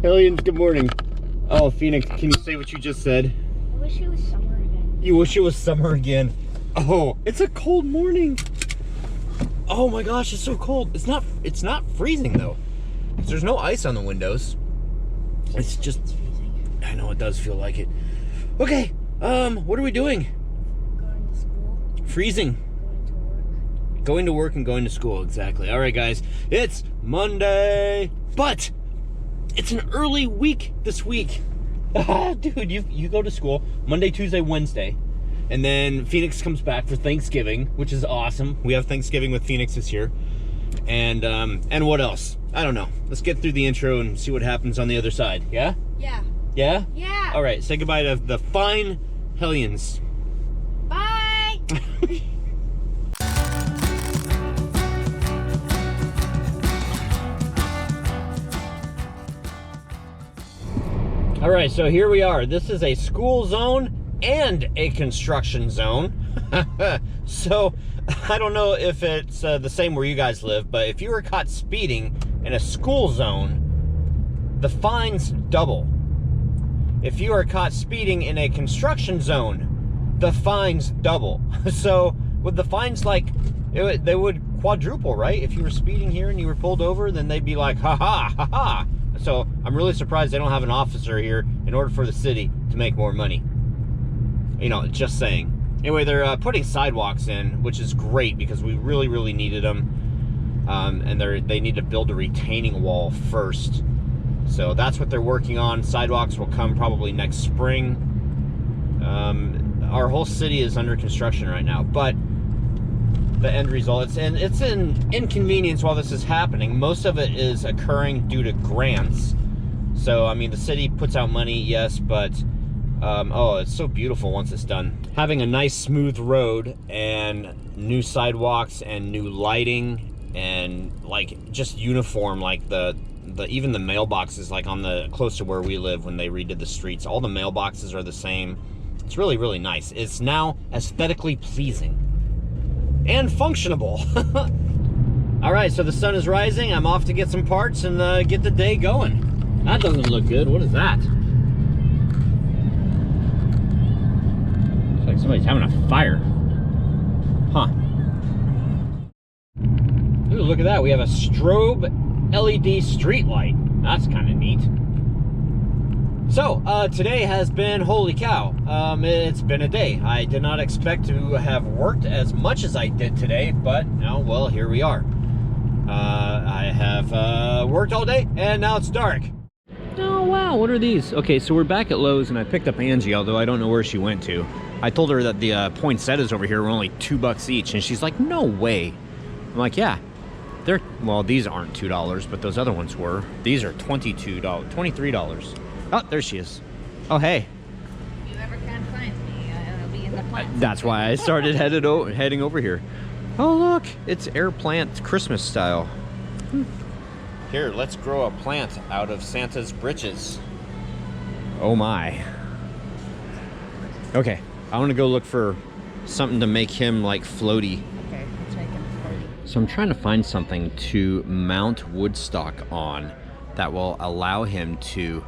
Hellions, good morning. Oh, Phoenix, can you say what you just said? I wish it was summer again. You wish it was summer again. Oh, it's a cold morning. Oh my gosh, it's so cold. It's not freezing though. There's no ice on the windows. It's just freezing. I know it does feel like it. Okay, what are we doing? Going to school. Freezing. Going to work. Going to work and going to school, exactly. All right, guys, it's Monday, but it's an early week this week. Dude, you go to school Monday, Tuesday, Wednesday, and then Phoenix comes back for Thanksgiving, which is awesome. We have Thanksgiving with Phoenix this year. And what else? I don't know. Let's get through the intro and see what happens on the other side. Yeah? Yeah. Yeah? Yeah. All right, say goodbye to the fine Hellions. Bye. All right, so here we are. This is a school zone and a construction zone. So I don't know if it's the same where you guys live, but if you were caught speeding in a school zone, the fines double. If you are caught speeding in a construction zone, the fines double. So with the fines, like, they would quadruple, right? If you were speeding here and you were pulled over, then they'd be like, ha ha, ha ha. So I'm really surprised they don't have an officer here in order for the city to make more money. You know, just saying. Anyway, they're putting sidewalks in, which is great because we really, really needed them. And they need to build a retaining wall first. So that's what they're working on. Sidewalks will come probably next spring. Our whole city is under construction right now, but the end result, it's an inconvenience while this is happening. Most of it is occurring due to grants. So, I mean, the city puts out money, yes, but oh, it's so beautiful once it's done. Having a nice smooth road and new sidewalks and new lighting and like just uniform, like even the mailboxes, like on the close to where we live when they redid the streets, all the mailboxes are the same. It's really, really nice. It's now aesthetically pleasing and functionable. All right, so the sun is rising. I'm off to get some parts and get the day going. That doesn't look good. What is that? It's like somebody's having a fire. Huh. Ooh, look at that. We have a strobe LED street light. That's kind of neat. So, today has been, holy cow, it's been a day. I did not expect to have worked as much as I did today, but now, well, here we are. I have worked all day, and now it's dark. Oh, wow, what are these? Okay, so we're back at Lowe's, and I picked up Angie, although I don't know where she went to. I told her that the poinsettias over here were only $2 each, and she's like, no way. I'm like, yeah. Well, these aren't $2, but those other ones were. These are $22, $23. Oh, there she is. Oh, hey. If you ever can't find me, I'll be in the plant. That's why I started heading over here. Oh, look, it's air plant Christmas style. Here, let's grow a plant out of Santa's britches. Oh my. Okay, I want to go look for something to make him like floaty. Okay, I'll check him for you. So I'm trying to find something to mount Woodstock on that will allow him to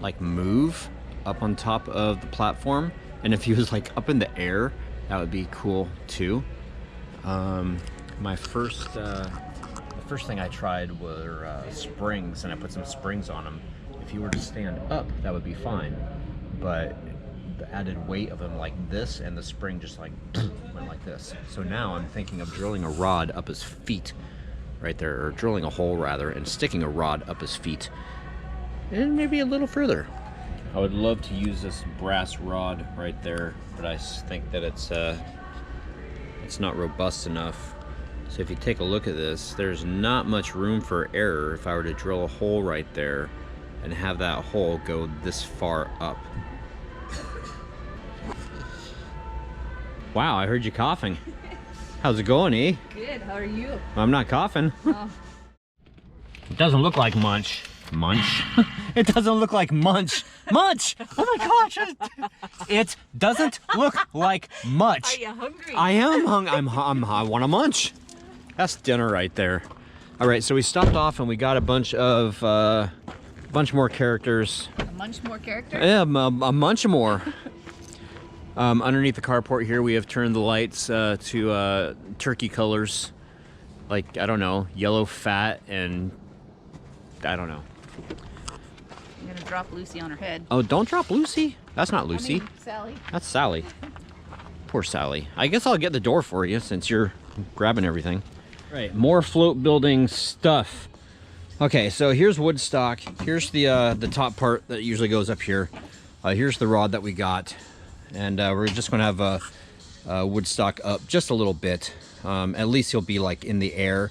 like move up on top of the platform, and if he was like up in the air, that would be cool too. The first thing I tried were springs, and I put some springs on them. If he were to stand up, that would be fine, but the added weight of him like this and the spring just like went like this. So now I'm thinking of drilling a rod up his feet right there, or drilling a hole rather, and sticking a rod up his feet and maybe a little further. I would love to use this brass rod right there, but I think that it's not robust enough. So if you take a look at this, there's not much room for error if I were to drill a hole right there and have that hole go this far up. Wow, I heard you coughing. How's it going, E? Good, how are you? I'm not coughing. Oh. It doesn't look like munch. Munch? It doesn't look like munch. Munch! Oh my gosh! It doesn't look like much. Are you hungry? I am hungry. I want to munch. That's dinner right there. All right, so we stopped off and we got a bunch of bunch more characters. A bunch more characters? Yeah, a bunch more. Underneath the carport here, we have turned the lights to turkey colors. Like, I don't know, yellow fat and I don't know. I'm gonna drop Lucy on her head. Oh, don't drop Lucy. That's not Lucy. I mean, Sally. That's Sally. Poor Sally. I guess I'll get the door for you since you're grabbing everything. Right, more float building stuff. Okay, so here's Woodstock. Here's the top part that usually goes up here. Here's the rod that we got. And we're just gonna have a Woodstock up just a little bit. At least he'll be like in the air.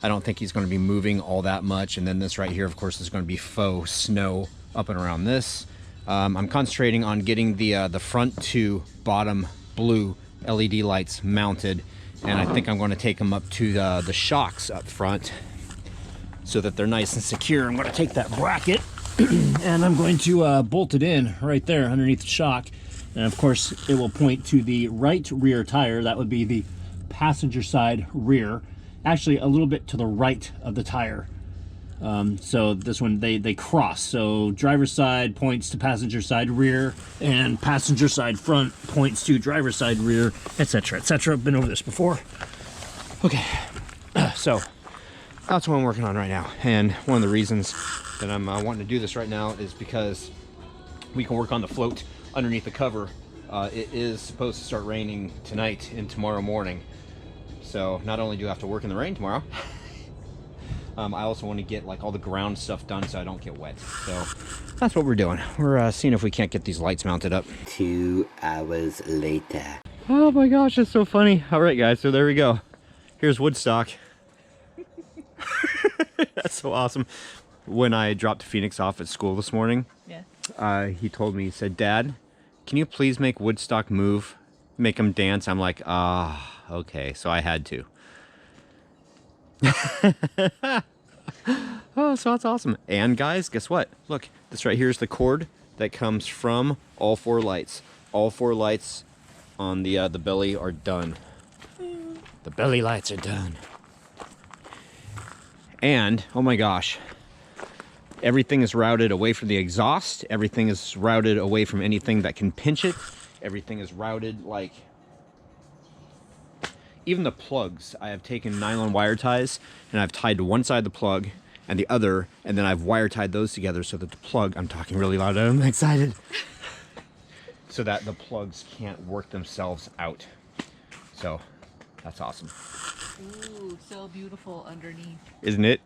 I don't think he's gonna be moving all that much. And then this right here, of course, is gonna be faux snow up and around this. I'm concentrating on getting the front to bottom blue LED lights mounted. And I think I'm gonna take them up to the shocks up front so that they're nice and secure. I'm gonna take that bracket and I'm going to bolt it in right there underneath the shock. And of course, it will point to the right rear tire. That would be the passenger side rear. Actually, a little bit to the right of the tire. So this one, they cross. So driver's side points to passenger side rear, and passenger side front points to driver's side rear, etc., etc. I've been over this before. Okay, so that's what I'm working on right now. And one of the reasons that I'm wanting to do this right now is because we can work on the float underneath the cover. It is supposed to start raining tonight and tomorrow morning. So not only do I have to work in the rain tomorrow, I also want to get like all the ground stuff done so I don't get wet. So that's what we're doing. We're seeing if we can't get these lights mounted up. 2 hours later. Oh my gosh, that's so funny. All right, guys, so there we go. Here's Woodstock. That's so awesome. When I dropped Phoenix off at school this morning, he told me, he said, "Dad, can you please make Woodstock move? Make him dance?" I'm like, okay. So I had to. Oh, so that's awesome. And guys, guess what? Look, this right here is the cord that comes from all 4 lights. All 4 lights on the belly are done. The belly lights are done. And, oh my gosh, everything is routed away from the exhaust. Everything is routed away from anything that can pinch it. Everything is routed, like, even the plugs. I have taken nylon wire ties and I've tied to one side of the plug and the other, and then I've wire tied those together so that the plug, I'm talking really loud, I'm excited, so that the plugs can't work themselves out. So that's awesome. Ooh, so beautiful underneath. Isn't it?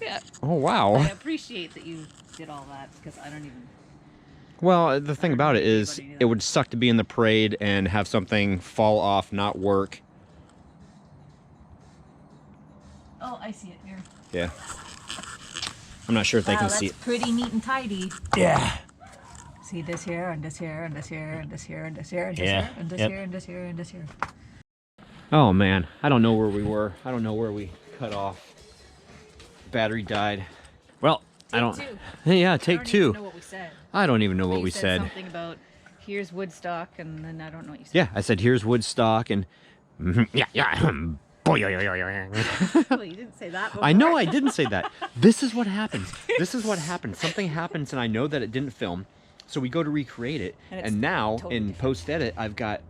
Yeah. Oh, wow. I appreciate that you did all that because I don't even... Well, the thing about it is, it would suck to be in the parade and have something fall off, not work. Oh, I see it here. Yeah. I'm not sure if they can see it. That's pretty neat and tidy. Yeah. See this here, and this here, and this here, and this here, and this here, and this Yeah. here, and this Yep. here, and this here, and this here. Oh man, I don't know where we were. I don't know where we cut off. Battery died. Well, I don't. Take 2. Yeah, I take don't 2. even know what we said. I don't even know what You we said. Something about here's Woodstock, and then I don't know what you said. Yeah, I said here's Woodstock, and yeah. Well, you didn't say that before. I know I didn't say that. This is what happens. This is what happens. Something happens, and I know that it didn't film, so we go to recreate it, and now totally in different. post-edit, I've got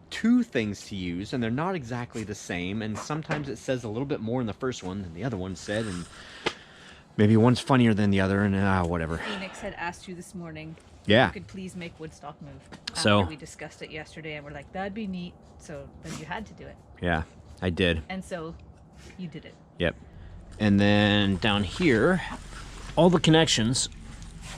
2 things to use, and they're not exactly the same, and sometimes it says a little bit more in the first one than the other one said, and maybe one's funnier than the other, and whatever. Phoenix had asked you this morning Yeah. if you could please make Woodstock move. So- After we discussed it yesterday, and we're like, that'd be neat. So then you had to do it. Yeah, I did. And so you did it. Yep. And then down here, all the connections,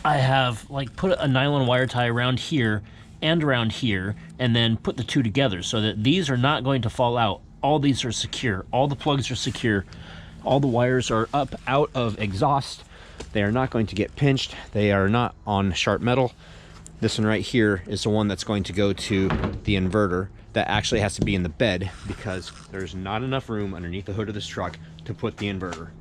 I have like put a nylon wire tie around here and around here, and then put the 2 together so that these are not going to fall out. All these are secure. All the plugs are secure. All the wires are up out of exhaust. They are not going to get pinched. They are not on sharp metal. This one right here is the one that's going to go to the inverter. That actually has to be in the bed because there's not enough room underneath the hood of this truck to put the inverter.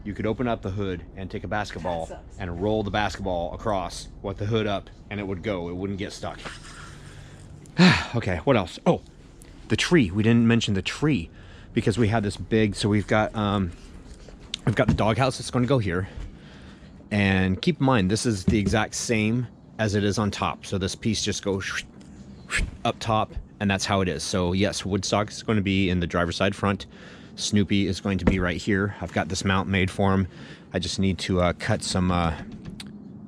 You could open up the hood and take a basketball and roll the basketball across with the hood up, and it would go. It wouldn't get stuck. Okay, what else? Oh, the tree. We didn't mention the tree because we had this big. So we've got the doghouse that's going to go here, And keep in mind, this is the exact same as it is on top. So this piece just goes up top, and that's how it is. So yes, Woodstock is going to be in the driver's side front. Snoopy is going to be right here. I've got this mount made for him. I just need to cut some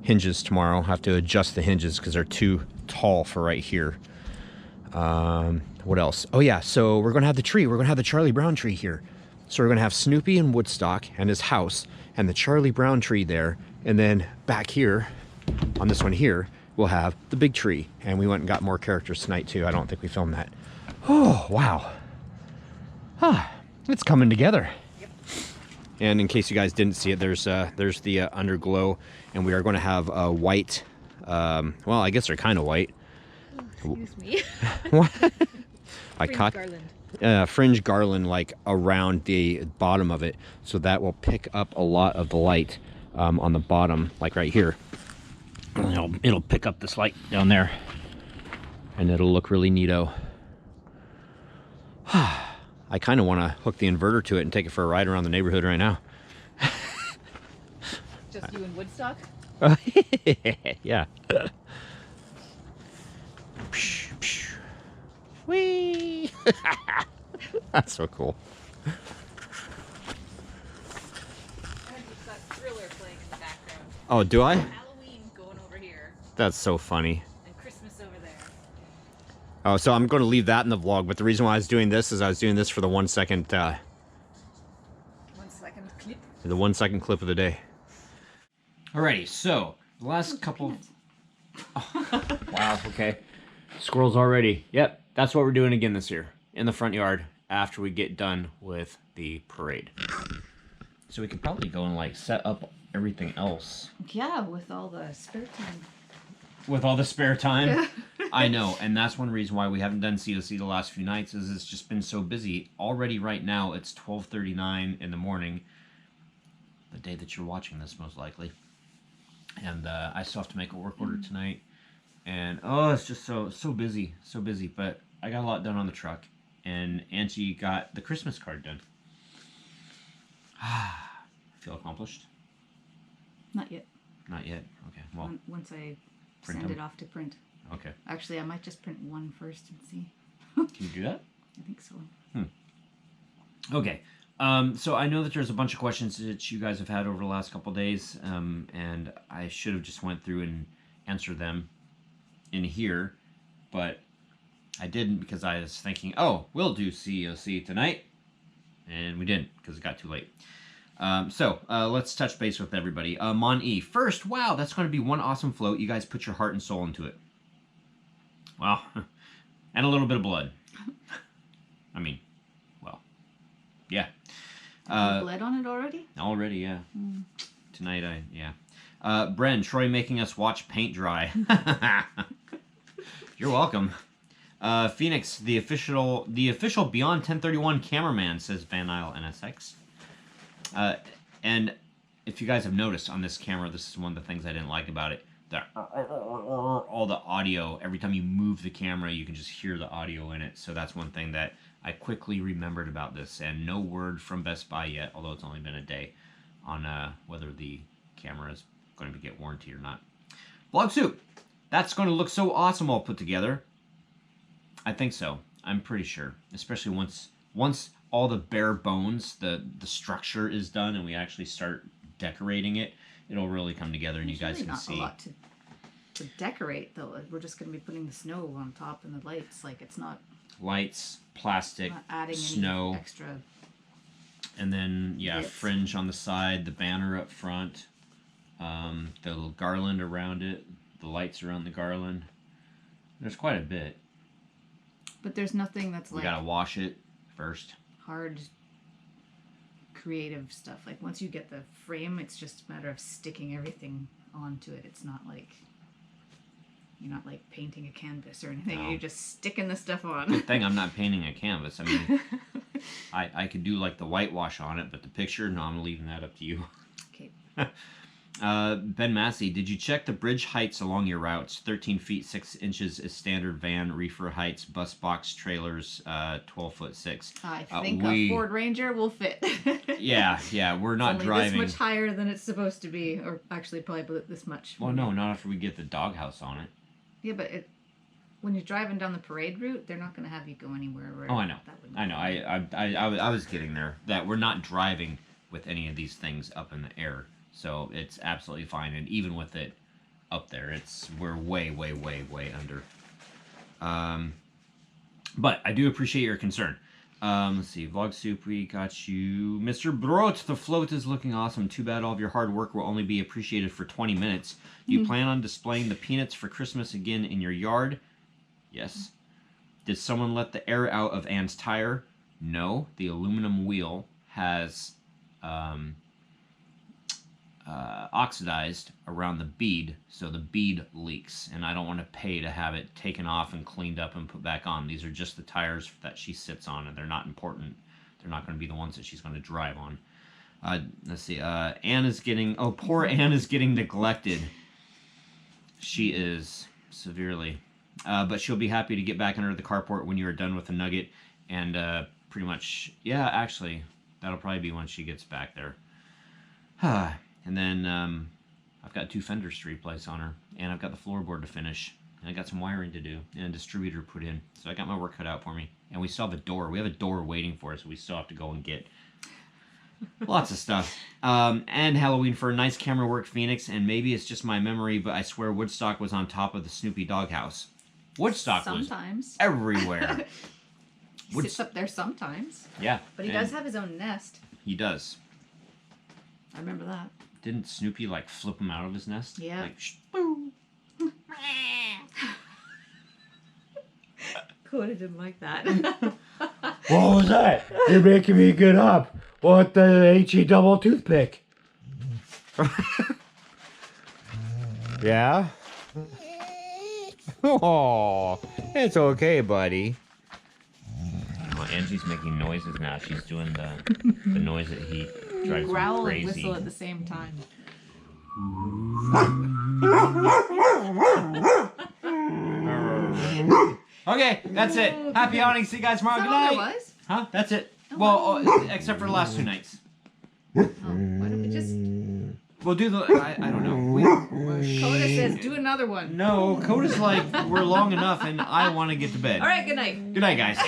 hinges tomorrow. I have to adjust the hinges because they're too tall for right here. What else? Oh yeah, so we're going to have the tree. We're going to have the Charlie Brown tree here. So we're going to have Snoopy and Woodstock and his house and the Charlie Brown tree there. And then back here, on this one here, we'll have the big tree. And we went and got more characters tonight too. I don't think we filmed that. Oh, wow. It's coming together. Yep. And in case you guys didn't see it, there's the underglow. And we are going to have a white, well, I guess they're kind of white. Excuse me. What? I Fringe caught fringe garland like around the bottom of it, so that will pick up a lot of the light on the bottom, like right here. It'll pick up this light down there, and it'll look really neato. I kind of want to hook the inverter to it and take it for a ride around the neighborhood right now. Just you and Woodstock? Yeah. Whee! That's so cool. And you've got Thriller playing in the background. Oh, do I? Halloween going over here. That's so funny. And Christmas over there. Oh, so I'm going to leave that in the vlog, but the reason why I was doing this is I was doing this for the 1 second, 1 second clip. the 1 second clip of the day. Alrighty, so the last couple. Oh, wow. Okay. Squirrels already. Yep, that's what we're doing again this year in the front yard after we get done with the parade. So we could probably go and like set up everything else. Yeah, with all the spare time. With all the spare time? I know, and that's one reason why we haven't done COC the last few nights is it's just been so busy. Already right now it's 12:39 in the morning, the day that you're watching this most likely. And I still have to make a work order tonight. And oh, it's just so busy, so busy. But I got a lot done on the truck, and Angie got the Christmas card done. Feel accomplished? Not yet. Not yet. Okay. Well, Once I print send them? it off to print. Okay. Actually, I might just print one first and see. Can you do that? I think so. Okay. So I know that there's a bunch of questions that you guys have had over the last couple days, and I should have just went through and answered them in here, but I didn't because I was thinking, oh, we'll do COC tonight, and we didn't because it got too late. So let's touch base with everybody. Mon E. First, wow, that's going to be one awesome float. You guys put your heart and soul into it. Wow. And a little bit of blood. I mean, well, yeah. Bled on it already? Already, yeah. Tonight, yeah. Bren, Troy making us watch paint dry. You're welcome. Phoenix, the official Beyond 1031 cameraman, says Van Isle NSX. And if you guys have noticed on this camera, this is one of the things I didn't like about it. All the audio, every time you move the camera, you can just hear the audio in it. So that's one thing that I quickly remembered about this. And no word from Best Buy yet, although it's only been a day, on whether the camera is going to get warranty or not. Vlog Soup, that's going to look so awesome all put together. I think so. I'm pretty sure. Especially once all the bare bones, the structure is done and we actually start decorating it, it'll really come together and you guys can see. There's really not a lot to decorate though. We're just going to be putting the snow on top and the lights. Like it's not lights, plastic, not adding snow, any extra. And then yeah, bits. fringe on the side, the banner up front, the little garland around it, the lights around the garland. There's quite a bit. But there's nothing that's We like gotta wash it first. hard creative stuff. Like once you get the frame, it's just a matter of sticking everything onto it. It's not like you're not like painting a canvas or anything. No. You're just sticking the stuff on. Good thing I'm not painting a canvas. I mean, I could do like the whitewash on it, but the picture, no, I'm leaving that up to you. Okay. Ben Massey, did you check the bridge heights along your routes? 13 feet 6 inches is standard van reefer heights. Bus box trailers 12 foot 6. I think a Ford Ranger will fit. yeah, we're not it's only driving this much higher than it's supposed to be, or actually probably this much. Well, no, not after we get the doghouse on it. Yeah, but when you're driving down the parade route, they're not going to have you go anywhere. Where I know. That I was getting there. That we're not driving with any of these things up in the air. So it's absolutely fine, and even with it up there, we're way under. But I do appreciate your concern. Let's see, Vlog Soup, we got you. Mr. Brot, the float is looking awesome. Too bad all of your hard work will only be appreciated for 20 minutes. Do you plan on displaying the peanuts for Christmas again in your yard? Yes. Did someone let the air out of Anne's tire? No. The aluminum wheel has... oxidized around the bead, so the bead leaks, and I don't want to pay to have it taken off and cleaned up and put back on. These are just the tires that she sits on, and they're not important. They're not going to be the ones that she's going to drive on. Let's see. Anne is getting... Oh, poor Anne is getting neglected. She is severely. But she'll be happy to get back under the carport when you are done with the nugget, and pretty much... Yeah, actually, that'll probably be when she gets back there. And then I've got 2 fenders to replace on her, and I've got the floorboard to finish, and I got some wiring to do, and a distributor put in. So I got my work cut out for me. And we still have a door. We have a door waiting for us, so we still have to go and get lots of stuff. And Halloween for a nice camera work, Phoenix, and maybe it's just my memory, but I swear Woodstock was on top of the Snoopy doghouse. Woodstock sometimes. Was everywhere. He sits up there sometimes. Yeah. But he does have his own nest. He does. I remember that. Didn't Snoopy, like, flip him out of his nest? Yeah. Like, boo. Coda didn't like that. What was that? You're making me get up. What the HE double toothpick? Yeah? Oh, it's okay, buddy. Oh, Angie's making noises now. She's doing the noise that he drives Growl crazy. and whistle at the same time. Okay, that's it. Happy awning. See you guys tomorrow. Is Good that all night. there was? Huh? That's it. Oh, Well, except for the last 2 nights. Oh, why don't we just... We'll do the... I don't know. Coda says, do another one. No, Coda's like, we're long enough and I want to get to bed. All right, good night. Good night, guys.